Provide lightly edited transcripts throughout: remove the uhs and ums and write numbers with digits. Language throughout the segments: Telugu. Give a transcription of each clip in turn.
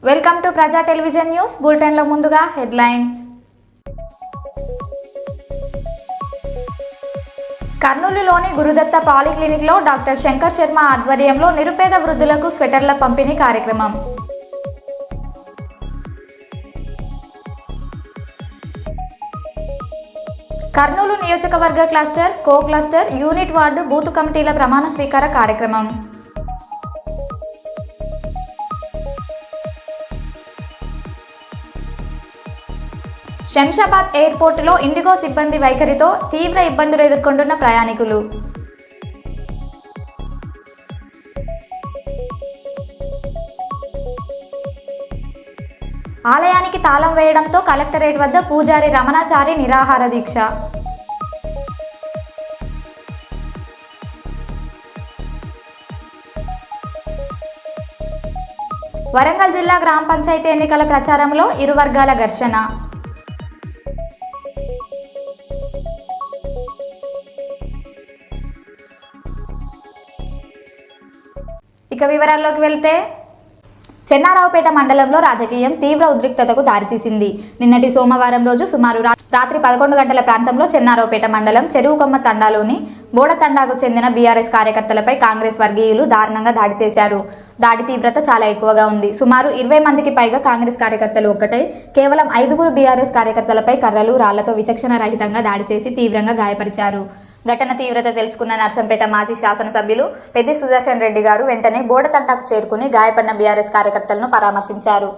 వెల్కమ్ టు ప్రజా టెలివిజన్ న్యూస్ బులెటిన్ లో ముందుగా హెడ్లైన్స్. కర్నూలులోని గురుదత్త పాలిక్లినిక్ లో డాక్టర్ శంకర్ శర్మ ఆధ్వర్యంలో నిరుపేద వృద్ధులకు స్వెటర్ల పంపిణీ కార్యక్రమం. కర్నూలు నియోజకవర్గ క్లస్టర్, కో క్లస్టర్, యూనిట్ వార్డు బూత్ కమిటీల ప్రమాణ స్వీకార కార్యక్రమం. శంషాబాద్ ఎయిర్పోర్టులో ఇండిగో సిబ్బంది వైఖరితో తీవ్ర ఇబ్బందులు ఎదుర్కొంటున్న ప్రయాణికులు. ఆలయానికి తాళం వేయడంతో కలెక్టరేట్ వద్ద పూజారి రమణాచారి నిరాహార దీక్ష. వరంగల్ జిల్లా గ్రామ పంచాయతీ ఎన్నికల ప్రచారంలో ఇరు వర్గాల ఘర్షణ. ఇక వివరాల్లోకి వెళ్తే, చెన్నారావుపేట మండలంలో రాజకీయం తీవ్ర ఉద్రిక్తతకు దారితీసింది. నిన్నటి సోమవారం రోజు సుమారు రాత్రి 11 గంటల ప్రాంతంలో చెన్నారావుపేట మండలం చెరువుకొమ్మ తండాలోని బోడ తండాకు చెందిన బీఆర్ఎస్ కార్యకర్తలపై కాంగ్రెస్ వర్గీయులు దారుణంగా దాడి చేశారు. దాడి తీవ్రత చాలా ఎక్కువగా ఉంది. సుమారు 20 మందికి పైగా కాంగ్రెస్ కార్యకర్తలు ఒక్కటై కేవలం 5 బీఆర్ఎస్ కార్యకర్తలపై కర్రలు, రాళ్లతో విచక్షణ రహితంగా దాడి చేసి తీవ్రంగా గాయపరిచారు. ఘటన తీవ్రత తెలుసుకున్న నర్సంపేట మాజీ శాసనసభ్యులు పెద్ది సుదర్శన్ రెడ్డి గారు వెంటనే బోడతండాకు చేరుకుని గాయపడిన బీఆర్ఎస్ కార్యకర్తలను పరామర్శించారు.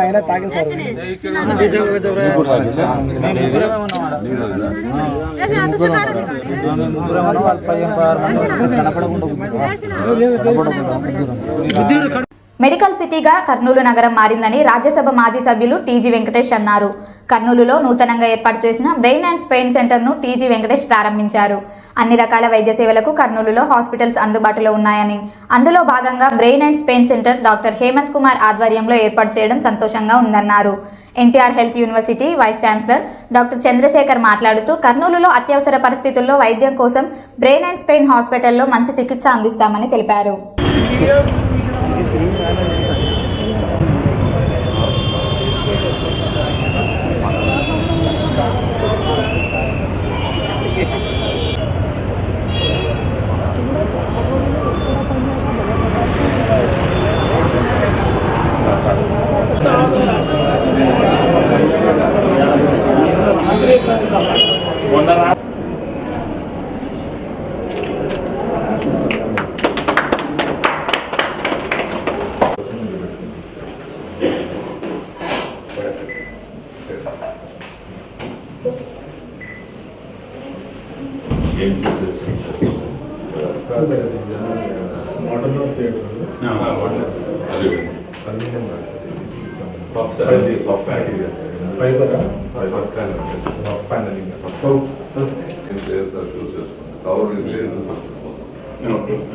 ఆయన తాగి సార్ మెడికల్ సిటీగా కర్నూలు నగరం మారిందని రాజ్యసభ మాజీ సభ్యులు టీజీ వెంకటేష్ అన్నారు. కర్నూలులో నూతనంగా ఏర్పాటు చేసిన బ్రెయిన్ అండ్ స్పెయిన్ సెంటర్ను టీజీ వెంకటేష్ ప్రారంభించారు. అన్ని రకాల వైద్య సేవలకు కర్నూలులో హాస్పిటల్స్ అందుబాటులో ఉన్నాయని, అందులో భాగంగా brain and spine centre doctor Hemanth Kumar ఆధ్వర్యంలో ఏర్పాటు చేయడం సంతోషంగా ఉందన్నారు. NTR health university vice chancellor doctor Chandrasekhar మాట్లాడుతూ, కర్నూలులో అత్యవసర పరిస్థితుల్లో వైద్యం కోసం బ్రెయిన్ అండ్ స్పెయిన్ హాస్పిటల్లో మంచి చికిత్స అందిస్తామని తెలిపారు.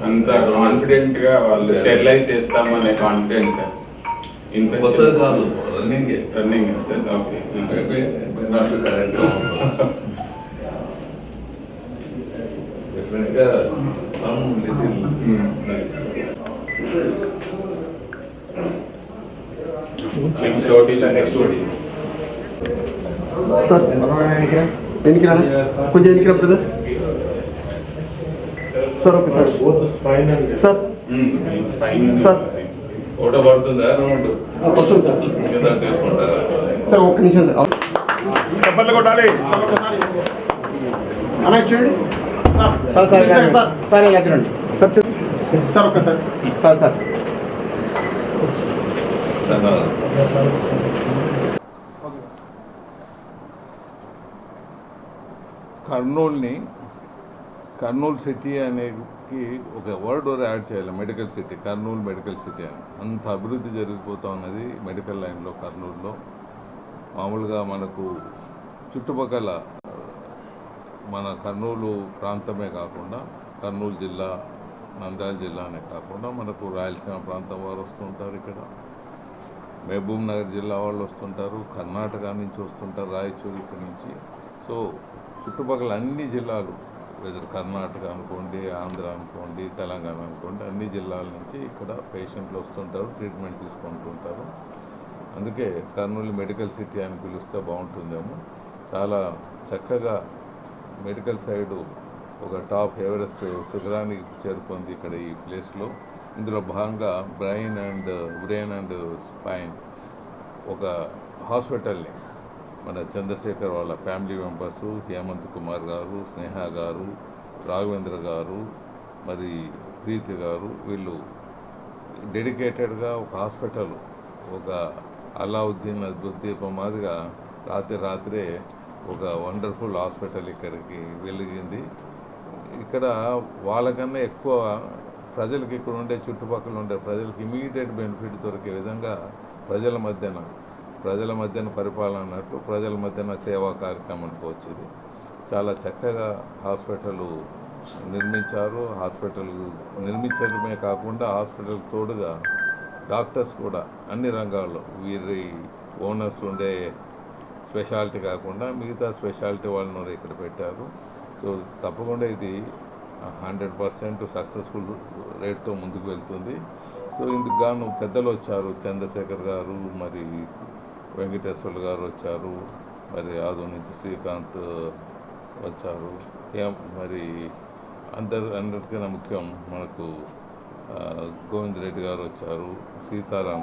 అంత కాన్ఫిడెంట్ గా వాళ్ళు స్టెరిలైజ్ చేస్తామనే కాన్ఫిడెన్స్ రన్నింగ్ సార్ ఎన్నికరా కొంచెం ఎన్నికరా బ్రదర్ సార్ ఒకసారి సార్ సార్ ఫోటో పడుతుందా పడుతుంది సార్ సార్ ఒక్క నిమిషం సార్ చప్పట్లు కొట్టాలి అలా చూడండి సార్ సార్ సార్ సార్ ఇలా చూడండి సార్ సార్ ఒకసారి కర్నూలు సిటీ అనేది ఒక వర్డ్ యాడ్ చేయాలి, medical city, Kurnool medical city అని. అంత అభివృద్ధి జరిగిపోతూ ఉన్నది మెడికల్ లైన్లో కర్నూలులో. మామూలుగా మనకు చుట్టుపక్కల మన కర్నూలు ప్రాంతమే కాకుండా కర్నూలు జిల్లా, నంద్యాల జిల్లానే కాకుండా మనకు రాయలసీమ ప్రాంతం వారు వస్తుంటారు, ఇక్కడ మహబూబ్ నగర్ జిల్లా వాళ్ళు వస్తుంటారు, కర్ణాటక నుంచి వస్తుంటారు, రాయచూరు ఇక్కడి నుంచి. సో చుట్టుపక్కల అన్ని జిల్లాలు, వెదర్ కర్ణాటక అనుకోండి, ఆంధ్ర అనుకోండి, తెలంగాణ అనుకోండి, అన్ని జిల్లాల నుంచి ఇక్కడ పేషెంట్లు వస్తుంటారు, ట్రీట్మెంట్ తీసుకుంటుంటారు. అందుకే కర్నూలు మెడికల్ సిటీ అని పిలిస్తే బాగుంటుందేమో. చాలా చక్కగా మెడికల్ సైడు ఒక టాప్ ఎవరెస్ట్ శిఖరానికి చేరుకుంది ఇక్కడ ఈ ప్లేస్లో. ఇందులో భాగంగా బ్రెయిన్ అండ్ స్పైన్ ఒక హాస్పిటల్ని మన చంద్రశేఖర్ వాళ్ళ ఫ్యామిలీ మెంబర్స్, హేమంత్ కుమార్ గారు, స్నేహ గారు, రాఘవేంద్ర గారు, మరి ప్రీతి గారు, వీళ్ళు డెడికేటెడ్గా ఒక హాస్పిటల్, ఒక అలావుద్దీన్ అద్భుత మాదిరిగా రాత్రే ఒక వండర్ఫుల్ హాస్పిటల్ ఇక్కడికి వెలిగింది. ఇక్కడ వాళ్ళకన్నా ఎక్కువ ప్రజలకు ఇక్కడ ఉండే చుట్టుపక్కల ఉండే ప్రజలకు ఇమీడియట్ బెనిఫిట్ దొరికే విధంగా ప్రజల మధ్యన పరిపాలన అన్నట్లు ప్రజల మధ్యన సేవా కార్యక్రమానికి వచ్చింది. చాలా చక్కగా హాస్పిటల్ నిర్మించారు. హాస్పిటల్ నిర్మించడమే కాకుండా హాస్పిటల్ తోడుగా డాక్టర్స్ కూడా అన్ని రంగాల్లో, వీరి ఓనర్స్ ఉండే స్పెషాలిటీ కాకుండా మిగతా స్పెషాలిటీ వాళ్ళని ఇక్కడ పెట్టారు. సో తప్పకుండా ఇది 100% సక్సెస్ఫుల్ రేట్తో ముందుకు వెళ్తుంది. సో ఇందుకు గాను పెద్దలు వచ్చారు, చంద్రశేఖర్ గారు, మరి వెంకటేశ్వర్లు గారు వచ్చారు, మరి ఆదో నుంచి శ్రీకాంత్ వచ్చారు, మరి అందరికన్నా ముఖ్యం మనకు గోవింద్ రెడ్డి గారు వచ్చారు, సీతారాం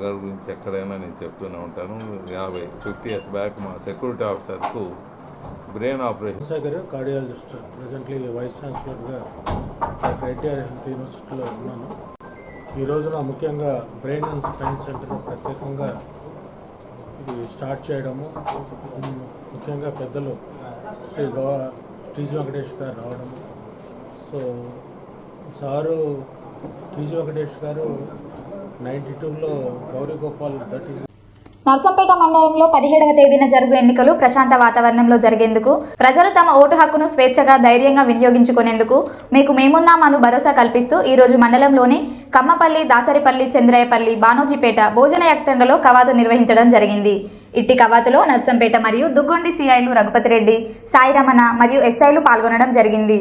గారు గురించి ఎక్కడైనా నేను చెప్తూనే ఉంటాను. 50 years బ్యాక్ మా సెక్యూరిటీ ఆఫీసర్కు brain operation. Shekhar cardiologist, presently vice ఛాన్సలర్గా ఎన్టీఆర్ హెల్త్ యూనివర్సిటీలో ఉన్నాను. ఈ రోజున ముఖ్యంగా బ్రెయిన్ అండ్ స్పైన్ సెంటర్ ప్రత్యేకంగా ఇది స్టార్ట్ చేయడము, ముఖ్యంగా పెద్దలు శ్రీ టీజీ వెంకటేష్ గారు రావడము. సో సారు టీజీ వెంకటేష్ గారు 92లో గౌరీ గోపాల్, దట్ ఈజ్ నర్సంపేట మండలంలో 17వ తేదీన జరుగు ఎన్నికలు ప్రశాంత వాతావరణంలో జరిగేందుకు, ప్రజలు తమ ఓటు హక్కును స్వేచ్ఛగా ధైర్యంగా వినియోగించుకునేందుకు మీకు మేమున్నామను భరోసా కల్పిస్తూ ఈ రోజు మండలంలోని కమ్మపల్లి, దాసరిపల్లి, చంద్రాయపల్లి, బానోజీపేట భోజన యాక్తండలో కవాతు నిర్వహించడం జరిగింది. ఇట్టి కవాతులో నర్సంపేట మరియు దుగ్గొండి సిఐలు రఘుపతిరెడ్డి, సాయి రమణ మరియు ఎస్ఐలు పాల్గొనడం జరిగింది.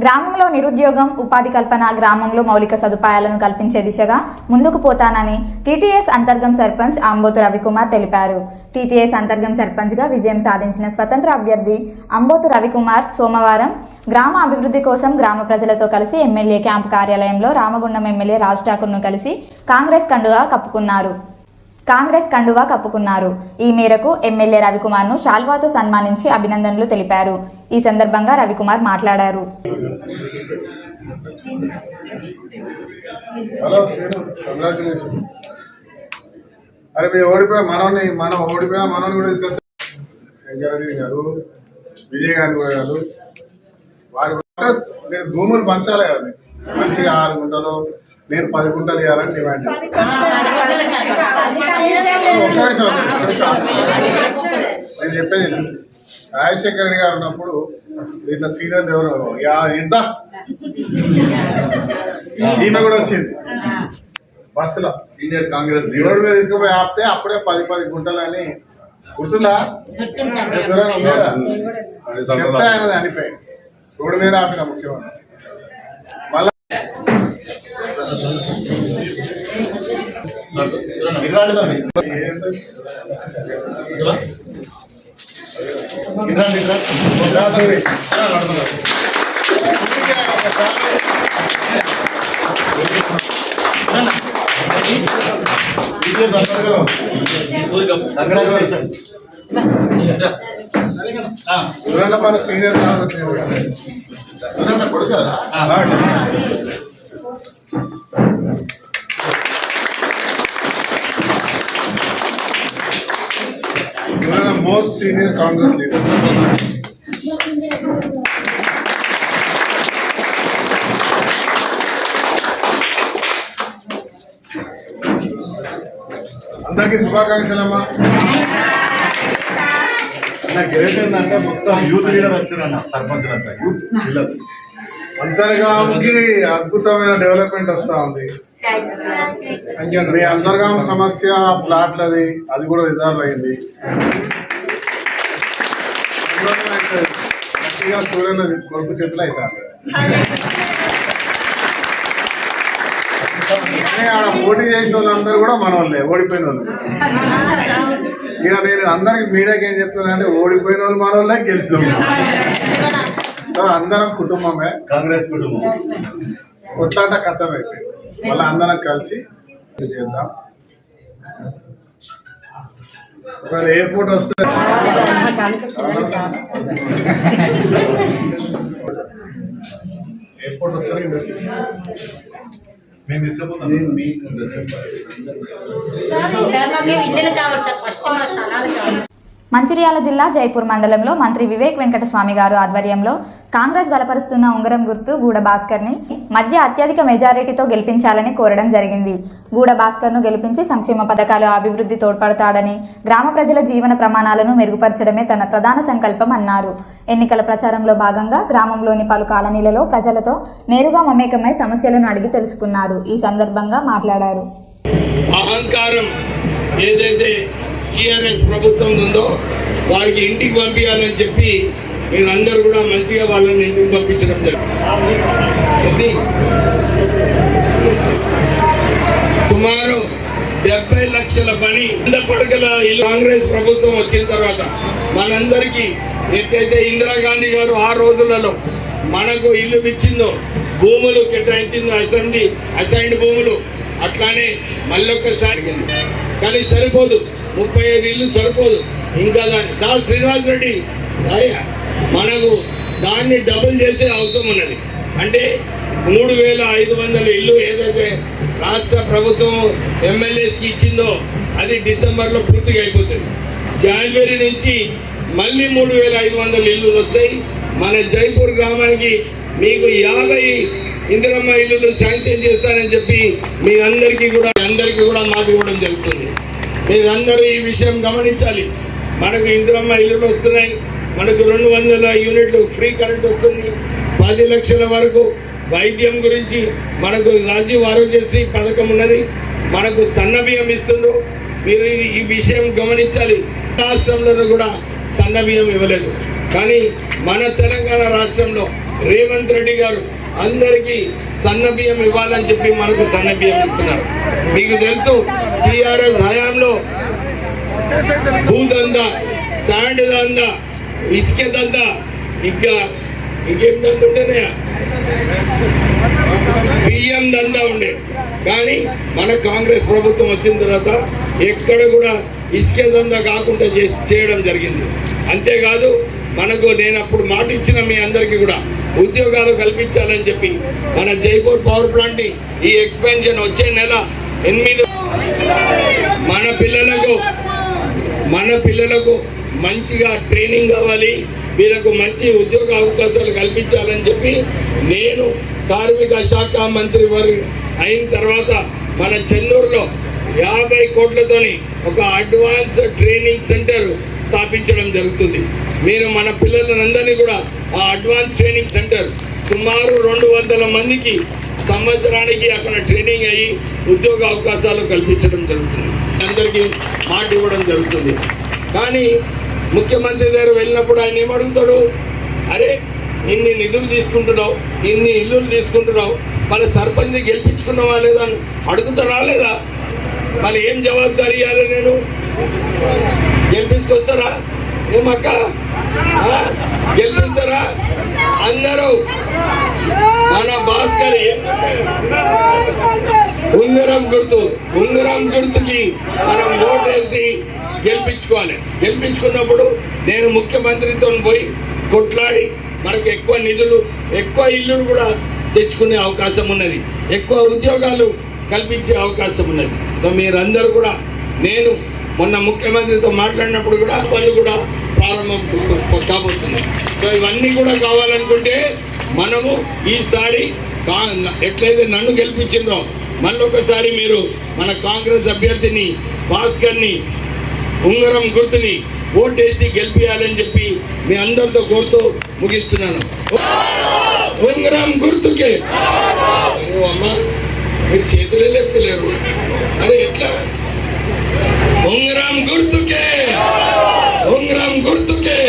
గ్రామంలో నిరుద్యోగం, ఉపాధి కల్పన, గ్రామంలో మౌలిక సదుపాయాలను కల్పించే దిశగా ముందుకు పోతానని టీటీఎస్ అంతర్గం సర్పంచ్ అంబోతు రవికుమార్ తెలిపారు. టీటీఎస్ అంతర్గం సర్పంచ్గా విజయం సాధించిన స్వతంత్ర అభ్యర్థి అంబోతు రవికుమార్ సోమవారం గ్రామ అభివృద్ధి కోసం గ్రామ ప్రజలతో కలిసి ఎమ్మెల్యే క్యాంపు కార్యాలయంలో రామగుండం ఎమ్మెల్యే రాజ్ ఠాకూర్ను కలిసి కాంగ్రెస్ కండువా కప్పుకున్నారు. ఈ మేరకు ఎమ్మెల్యే రవికుమార్ను శాల్వాతో సన్మానించి అభినందనలు తెలిపారు. ఈ సందర్భంగా రవికుమార్ మాట్లాడారు. భూములు పంచాలి కదా మంచిగా 6 గుంటలు నేను 10 గుంటలు ఇవ్వాలని డిమాండ్ చేస్తాను. నేను చెప్పేది రాజశేఖర రెడ్డి గారు ఉన్నప్పుడు దీంట్లో సీనియర్ ఎవరు ఇంత ఈమె కూడా వచ్చింది బస్సులో సీనియర్ కాంగ్రెస్ రోడ్డు మీద తీసుకుపోయి ఆపితే అప్పుడే 10 గుంటలు అని గుర్తుందా? చెప్తే ఆయన అనిపోయి రోడ్డు మీద ఆపిన ముఖ్యమంత్రి మళ్ళా మన సీనియర్ కొడుకు మోస్ట్ సీనియర్ కాంగ్రెస్ లీడర్. అందరికీ శుభాకాంక్షలమ్మా. గ్రేట్ ఏంటంటే మొత్తం యూత్ లీడర్ వచ్చారన్న సర్పంచ్ అంతా యూత్ పిల్లలు అంతర్గాంకి అద్భుతమైన డెవలప్మెంట్ వస్తూ ఉంది. మీ అంతర్గాం సమస్య ప్లాట్లది అది కూడా రిజాల్వ్ అయింది. గట్టిగా సూర్యన కొడుకు చేతులు అవుతారు. ఆడ పోటీ చేసిన వాళ్ళందరూ కూడా మన వాళ్ళే, ఓడిపోయిన వాళ్ళు. ఇక నేను అందరికి మీడియాకి ఏం చెప్తున్నా అంటే ఓడిపోయిన వాళ్ళు మన వాళ్ళే, గెలిచిన వాళ్ళు. సో అందరం కుటుంబమే, కాంగ్రెస్ కుటుంబం. కొట్లాట కథం అయిపోయింది. మళ్ళీ అందరం కలిసి చేద్దాం. ఒకవేళ ఎయిర్పోర్ట్ వస్తే ఎయిర్పోర్ట్ వస్తే మేము తీసుకుపోతాం. మంచిర్యాల జిల్లా జైపూర్ మండలంలో మంత్రి వివేక్ వెంకటస్వామి గారు ఆధ్వర్యంలో కాంగ్రెస్ బలపరుస్తున్న ఉంగరం గుర్తు గూడ భాస్కర్ని మధ్య అత్యధిక మెజారిటీతో గెలిపించాలని కోరడం జరిగింది. గూడ భాస్కర్ను గెలిపించి సంక్షేమ పథకాలు అభివృద్ధి తోడ్పడతాడని, గ్రామ ప్రజల జీవన ప్రమాణాలను మెరుగుపరచడమే తన ప్రధాన సంకల్పం అన్నారు. ఎన్నికల ప్రచారంలో భాగంగా గ్రామంలోని పలు కాలనీలలో ప్రజలతో నేరుగా మమేకమై సమస్యలను అడిగి తెలుసుకున్నారు. ఈ సందర్భంగా మాట్లాడారు. అహంకారం ఏదైతే టీఆర్ఎస్ ప్రభుత్వం ఉందో వారికి ఇంటికి పంపించాలని చెప్పి మీరందరూ కూడా మంచిగా వాళ్ళని ఇంటికి పంపించడం జరిగింది. సుమారు 70 లక్షల పని 100 పడకల ఇల్లు కాంగ్రెస్ ప్రభుత్వం వచ్చిన తర్వాత మనందరికీ ఎట్లయితే ఇందిరాగాంధీ గారు ఆ రోజులలో మనకు ఇల్లు ఇచ్చిందో, భూములు కేటాయించిందో, అసైన్డ్ భూములు, అట్లానే మళ్ళొక్కసారి కానీ సరిపోదు, 35 ఇల్లు సరిపోదు. ఇంకా దాని శ్రీనివాస్ రెడ్డి మనకు దాన్ని డబుల్ చేసే అవసరం ఉన్నది. అంటే 3500 ఇల్లు ఏదైతే రాష్ట్ర ప్రభుత్వం ఎమ్మెల్యేస్కి ఇచ్చిందో అది డిసెంబర్లో పూర్తిగా అయిపోతుంది. జనవరి నుంచి మళ్ళీ 3500 ఇల్లు వస్తాయి. మన జైపూర్ గ్రామానికి మీకు 50 ఇందిరమ్మ ఇల్లులు శాంక్షన్ చేస్తానని చెప్పి మీ అందరికీ కూడా మాట ఇవ్వడం జరుగుతుంది. మీరందరూ ఈ విషయం గమనించాలి. మనకు ఇందిరమ్మ ఇల్లులు వస్తున్నాయి, మనకు 200 యూనిట్లు ఫ్రీ కరెంట్ వస్తుంది, 10 లక్షల వరకు వైద్యం గురించి మనకు రాజీవ్ ఆరోగ్యశ్రీ పథకం ఉన్నది, మనకు సన్న బియ్యం ఇస్తుండ్రు. మీరు ఈ విషయం గమనించాలి. రాష్ట్రంలో కూడా సన్న బియ్యం ఇవ్వలేదు, కానీ మన తెలంగాణ రాష్ట్రంలో రేవంత్ రెడ్డి గారు అందరికీ సన్న బియ్యం ఇవ్వాలని చెప్పి మనకు సన్న బియ్యం ఇస్తున్నారు. మీకు తెలుసు టీఆర్ఎస్ హయాంలో భూదందా, శాండ్ దందా, ఇసుక దందా, ఇంకేం దందా ఉండేనే, బియ్యం దందా ఉండే. కానీ మన కాంగ్రెస్ ప్రభుత్వం వచ్చిన తర్వాత ఎక్కడ కూడా ఇసుక దందా కాకుండా చేయడం జరిగింది. అంతేకాదు మనకు నేను అప్పుడు మాట ఇచ్చిన మీ అందరికీ కూడా ఉద్యోగాలు కల్పించాలని చెప్పి మన జైపూర్ పవర్ ప్లాంట్ ని ఈ ఎక్స్పాన్షన్ వచ్చే నెల 8 మన పిల్లలకు మంచిగా ట్రైనింగ్ కావాలి, వీళ్ళకు మంచి ఉద్యోగ అవకాశాలు కల్పించాలని చెప్పి నేను కార్మిక శాఖ మంత్రి వారు అయిన తర్వాత మన చెన్నూరులో 50 కోట్లతోని ఒక అడ్వాన్స్ ట్రైనింగ్ సెంటర్ స్థాపించడం జరుగుతుంది. మీరు మన పిల్లలందరినీ కూడా ఆ అడ్వాన్స్ ట్రైనింగ్ సెంటర్ సుమారు 200 మందికి సంవత్సరానికి అక్కడ ట్రైనింగ్ అయ్యి ఉద్యోగ అవకాశాలు కల్పించడం జరుగుతుంది. అందరికీ మాట ఇవ్వడం జరుగుతుంది. కానీ ముఖ్యమంత్రి దగ్గర వెళ్ళినప్పుడు ఆయన ఏమడుగుతాడు, అరే ఇన్ని నిధులు తీసుకుంటున్నావు, ఇన్ని ఇల్లులు తీసుకుంటున్నావు, మన సర్పంచ్ని గెలిపించుకున్నావా లేదా అని అడుగుతారా లేదా? మరి ఏం జవాబుదారీ ఇవ్వాలి? నేను గెలిపించుకొస్తారా? ఏమక్క గెలిపిస్తారా? అందరూ మన భాస్కర్ ఉంగరం గుర్తుకి మనం ఓటేసి గెలిపించుకోవాలి. గెలిపించుకున్నప్పుడు నేను ముఖ్యమంత్రితో పోయి కొట్లాడి మనకు ఎక్కువ నిధులు, ఎక్కువ ఇల్లులు కూడా తెచ్చుకునే అవకాశం ఉన్నది, ఎక్కువ ఉద్యోగాలు కల్పించే అవకాశం ఉన్నది. సో మీరందరూ కూడా, నేను మొన్న ముఖ్యమంత్రితో మాట్లాడినప్పుడు కూడా పనులు కూడా ప్రారంభం కాబోతుంది. సో ఇవన్నీ కూడా కావాలనుకుంటే మనము ఈసారి ఎట్లయితే నన్ను గెలిపించిందో మళ్ళీ ఒకసారి మీరు మన కాంగ్రెస్ అభ్యర్థిని భాస్కర్ని ఉంగరం గుర్తుని ఓటేసి గెలిపియాలని చెప్పి మీ అందరితో కోరుతూ ముగిస్తున్నాను. ఉంగరం గుర్తుకే. అమ్మా మీరు చేతులే లేపుతలేరు, అరే ఎట్లా? ఉంగరం గుర్తుకే, ఉంగరం గుర్తుకే.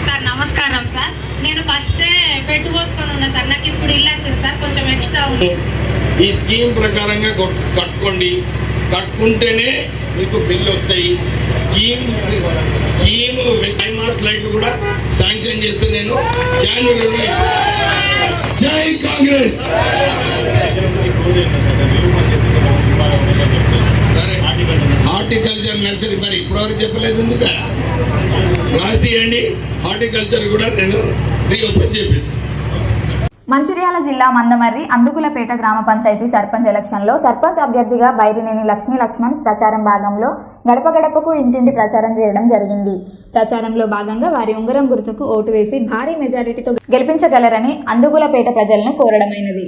సార్ నమస్కారం సార్. నేను ఫస్ట్ పెట్టుకోసుకొని ఉన్నా సార్, నాకు ఇప్పుడు ఇల్లు వచ్చింది సార్, కొంచెం ఎక్స్ట్రా ఉంది. ఈ స్కీమ్ ప్రకారంగా కట్టుకోండి, కట్టుకుంటేనే మీకు బిల్లు వస్తాయి. స్కీమ్ మాస్ లైట్లు కూడా శాంక్షన్ చేస్తే నేను జనవరి. జై కాంగ్రెస్. సరే, హార్టికల్చర్ నర్సరీ మరి ఇప్పటివరకు చెప్పలేదు ఎందుక? రాసియండి, హార్టికల్చర్ కూడా నేను రీఓపెన్ చేపిస్తాను. మంచిర్యాల జిల్లా మందమర్రి అందుకులపేట గ్రామ పంచాయతీ సర్పంచ్ ఎలక్షన్లో సర్పంచ్ అభ్యర్థిగా బైరినేని లక్ష్మణ్ ప్రచారం భాగంలో గడప గడపకు ఇంటింటి ప్రచారం చేయడం జరిగింది. ప్రచారంలో భాగంగా వారి ఉంగరం గుర్తుకు ఓటు వేసి భారీ మెజారిటీతో గెలిపించగలరని అందుకులపేట ప్రజలను కోరడమైనది.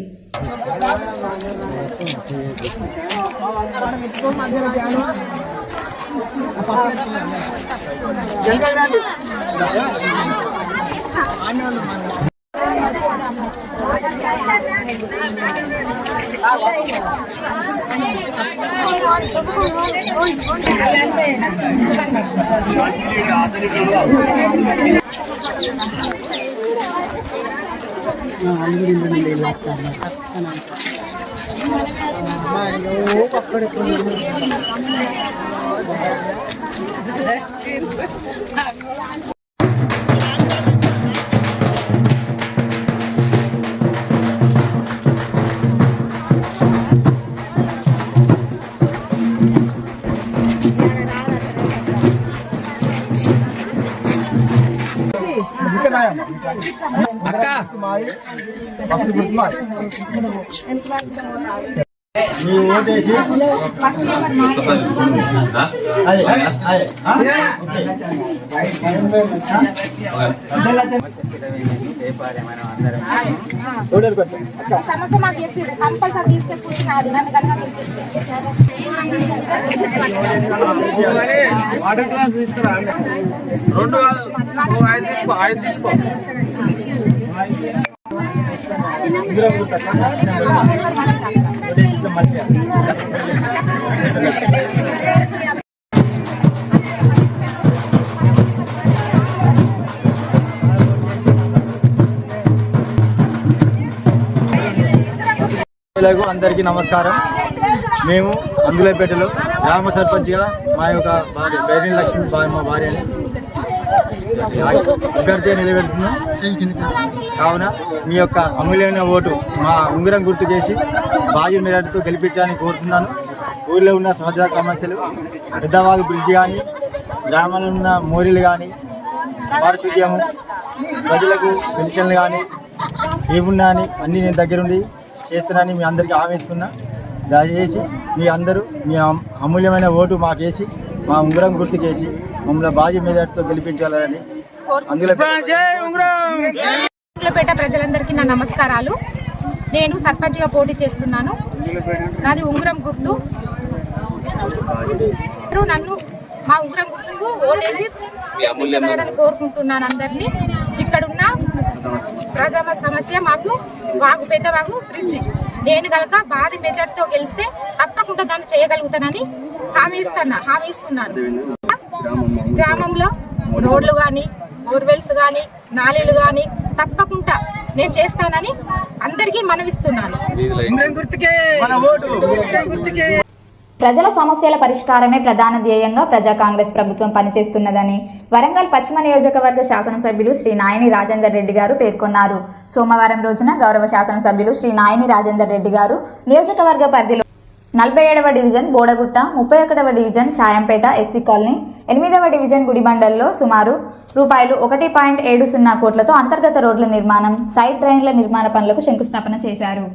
ఓటేసి సమస్య మాకు చెప్పి కంపల్సరీ తీస్తే కూర్చున్నది నన్ను కనుక వాటర్ గ్లాస్ తీసుకురా. 2 కాదు, 5 తీసుకో. అందరికీ నమస్కారం. మేము అందులపేటలో గ్రామ సర్పంచ్గా మా యొక్క భార్య బైరినేని లక్ష్మి మా భార్యని అభ్యర్థిగా నిలబెడుతున్నాం. కావున మీ యొక్క అమూల్యమైన ఓటు మా ఉంగరం గుర్తుకేసి భారీ మెజారిటీతో గెలిపించాలని కోరుతున్నాను. ఊళ్ళో ఉన్న సముద్ర సమస్యలు, పెద్దవాగు బ్రిడ్జ్ కానీ, గ్రామాల్లో ఉన్న మోరీలు కానీ, పారిశుద్ధ్యము, ప్రజలకు పెన్షన్లు కానీ ఏమున్నా అని అన్నీ నేను దగ్గరుండి చేస్తున్నానని మీ అందరికీ హామీ ఇస్తున్నా. దయచేసి మీ అందరూ మీ అమూల్యమైన ఓటు మాకేసి మా ఉంగరం గుర్తుకేసి మమ్మల్ని భారీ మెజార్టీతో గెలిపించాలని అందులో చిలకలపేట ప్రజలందరికీ నా నమస్కారాలు. నేను సర్పంచ్గా పోటీ చేస్తున్నాను. నాది ఉంగరం గుర్తు. నన్ను మా ఉంగరం గుర్తుకు ఓటేసి కోరుకుంటున్నాను అందరినీ. ఇక్కడున్న ప్రథమ సమస్య మాకు పెద్ద వాగు బ్రిడ్జి. నేను కనుక భారీ మెజార్టీతో గెలిస్తే తప్పకుండా దాన్ని చేయగలుగుతానని హామీ ఇస్తున్నాను. గ్రామంలో రోడ్లు కానీ, బోర్వెల్స్ కానీ, నాలీలు కానీ తప్పకుండా నేను చేస్తానని అందరికీ మనవిస్తున్నాను. ప్రజల సమస్యల పరిష్కారమే ప్రధాన ధ్యేయంగా ప్రజా కాంగ్రెస్ ప్రభుత్వం పనిచేస్తున్నదని వరంగల్ పశ్చిమ నియోజకవర్గ శాసనసభ్యులు శ్రీ నాయని రాజేందర్ రెడ్డి గారు పేర్కొన్నారు. సోమవారం రోజున గౌరవ శాసనసభ్యులు శ్రీ నాయని రాజేందర్ రెడ్డి గారు నియోజకవర్గ పరిధిలో 47వ డివిజన్ బోడగుట్ట, 31వ డివిజన్ షాయంపేట ఎస్సీ కాలనీ, 8వ డివిజన్ గుడిబండల్లో సుమారు రూపాయలు 1.70 కోట్లతో అంతర్గత రోడ్ల నిర్మాణం, సైడ్ డ్రైన్ల నిర్మాణ పనులకు శంకుస్థాపన చేశారు.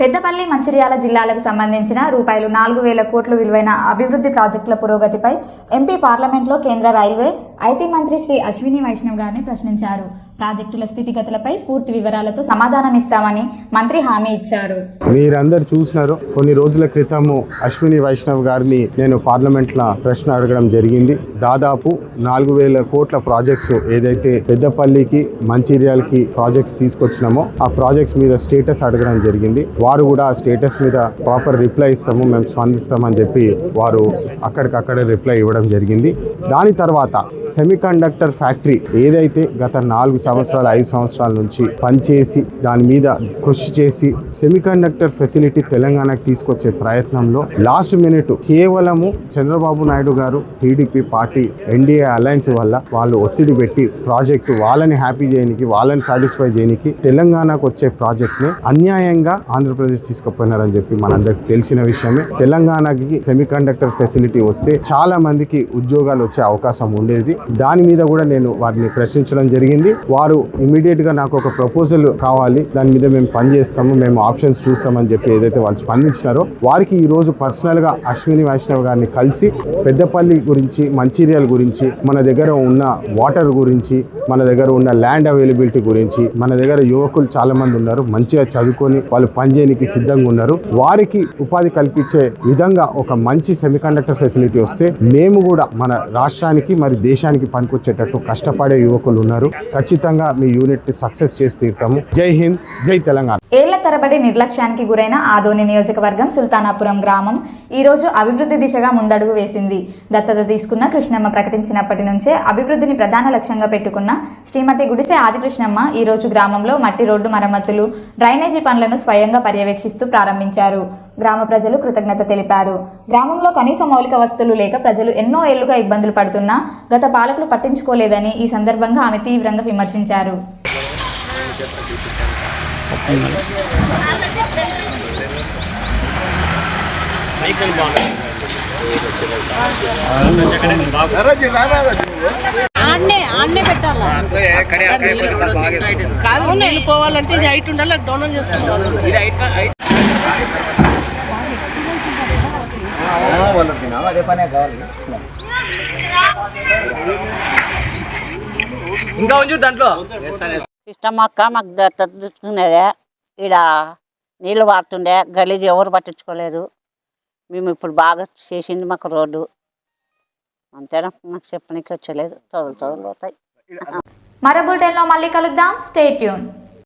పెద్దపల్లి, మంచిర్యాల జిల్లాలకు సంబంధించిన రూపాయలు 4,000 కోట్ల విలువైన అభివృద్ధి ప్రాజెక్టుల పురోగతిపై ఎంపీ పార్లమెంట్లో కేంద్ర రైల్వే, ఐటీ మంత్రి శ్రీ అశ్విని వైష్ణవ్ గారిని ప్రశ్నించారు. ప్రాజెక్టుల స్థితిగతులపై పూర్తి వివరాలతో సమాధానమిస్తామని మంత్రి హామీ ఇచ్చారు. మీరందరూ చూసినారు, కొన్ని రోజుల క్రితము అశ్విని వైష్ణవ్ గారిని నేను పార్లమెంట్లో ప్రశ్న అడగడం జరిగింది. దాదాపు 4,000 కోట్ల ప్రాజెక్ట్స్ ఏదైతే పెద్దపల్లికి, మంచిర్యాలకి ప్రాజెక్ట్స్ తీసుకొచ్చినామో ఆ ప్రాజెక్ట్స్ మీద స్టేటస్ అడగడం జరిగింది. వారు కూడా ఆ స్టేటస్ మీద ప్రాపర్ రిప్లై ఇస్తాము, మేము స్పందిస్తామని చెప్పి వారు అక్కడికక్కడే రిప్లై ఇవ్వడం జరిగింది. దాని తర్వాత సెమీకండక్టర్ ఫ్యాక్టరీ ఏదైతే గత 4 సంవత్సరాలు 5 సంవత్సరాల నుంచి పనిచేసి దాని మీద కృషి చేసి సెమీకండక్టర్ ఫెసిలిటీ తెలంగాణకు తీసుకొచ్చే ప్రయత్నంలో లాస్ట్ మినిట్ కేవలము చంద్రబాబు నాయుడు గారు టీడీపీ పార్టీ ఎన్డీఏ అలయన్స్ వల్ల వాళ్ళు ఒత్తిడి పెట్టి ప్రాజెక్టు వాళ్ళని హ్యాపీ చేయడానికి, వాళ్ళని సాటిస్ఫై చేయడానికి తెలంగాణకు వచ్చే ప్రాజెక్ట్ని అన్యాయంగా ఆంధ్రప్రదేశ్ తీసుకుపోయినారని చెప్పి మనందరికి తెలిసిన విషయమే. తెలంగాణకి సెమీకండక్టర్ ఫెసిలిటీ వస్తే చాలా మందికి ఉద్యోగాలు వచ్చే అవకాశం ఉండేది. దాని మీద కూడా నేను వారిని ప్రశ్నించడం జరిగింది. వారు ఇమీడియట్ గా నాకు ఒక ప్రపోజల్ కావాలి, దాని మీద మేము పనిచేస్తాము, మేము ఆప్షన్స్ చూస్తామని చెప్పి ఏదైతే వాళ్ళు స్పందించినారో వారికి ఈ రోజు పర్సనల్ గా అశ్విని వైష్ణవ్ గారిని కలిసి పెద్దపల్లి గురించి, మంచిర్యాల గురించి, మన దగ్గర ఉన్న వాటర్ గురించి, మన దగ్గర ఉన్న ల్యాండ్ అవైలబిలిటీ గురించి, మన దగ్గర యువకులు చాలా మంది ఉన్నారు, మంచిగా చదువుకొని వాళ్ళు పనిచేయడానికి సిద్ధంగా ఉన్నారు, వారికి ఉపాధి కల్పించే విధంగా ఒక మంచి సెమీకండక్టర్ ఫెసిలిటీ వస్తే మేము కూడా మన రాష్ట్రానికి మరి దేశానికి పనికొచ్చేటట్టు కష్టపడే యువకులు ఉన్నారు. ఖచ్చితంగా మీ యూనిట్ సక్సెస్ చేసి తీరుతాము. జై హింద్, జై తెలంగాణ. ఏళ్ల తరబడి నిర్లక్ష్యానికి గురైన ఆదోని నియోజకవర్గం సుల్తానాపురం గ్రామం ఈ రోజు అభివృద్ధి దిశగా ముందడుగు వేసింది. దత్తత తీసుకున్న కృష్ణమ్మ ప్రకటించినప్పటి నుంచే అభివృద్ధిని ప్రధాన లక్ష్యంగా పెట్టుకున్న శ్రీమతి గుడిసె ఆదికృష్ణమ్మ ఈ రోజు గ్రామంలో మట్టి రోడ్డు మరమ్మతులు, డ్రైనేజీ పనులను స్వయంగా పర్యవేక్షిస్తూ ప్రారంభించారు. గ్రామ ప్రజలు కృతజ్ఞత తెలిపారు. గ్రామంలో కనీస మౌలిక వసతులు లేక ప్రజలు ఎన్నో ఏళ్లుగా ఇబ్బందులు పడుతున్నా గత పాలకులు పట్టించుకోలేదని ఈ సందర్భంగా ఆమె తీవ్రంగా విమర్శించారు. ఆడనే అన్నే పెట్టాలా కాదు నీళ్ళు పోవాలంటే ఇది హైట్ ఉండాలి, అది డౌన్ చేసుకోవాలి. ఇంకా ఉంచు దాంట్లో ఇష్టమక్క మాకు తెచ్చుకునేదే. ఈడ నీళ్ళు వాడుతుండే, గలీజ్ ఎవరు పట్టించుకోలేదు. మేము ఇప్పుడు బాగా చేసింది మాకు రోడ్డు, అంతేనా, నాకు చెప్పనీకి వచ్చలేదు. చదువులు పోతాయి. మరో బులెటిన్లో మళ్ళీ కలుద్దాం. Stay tune.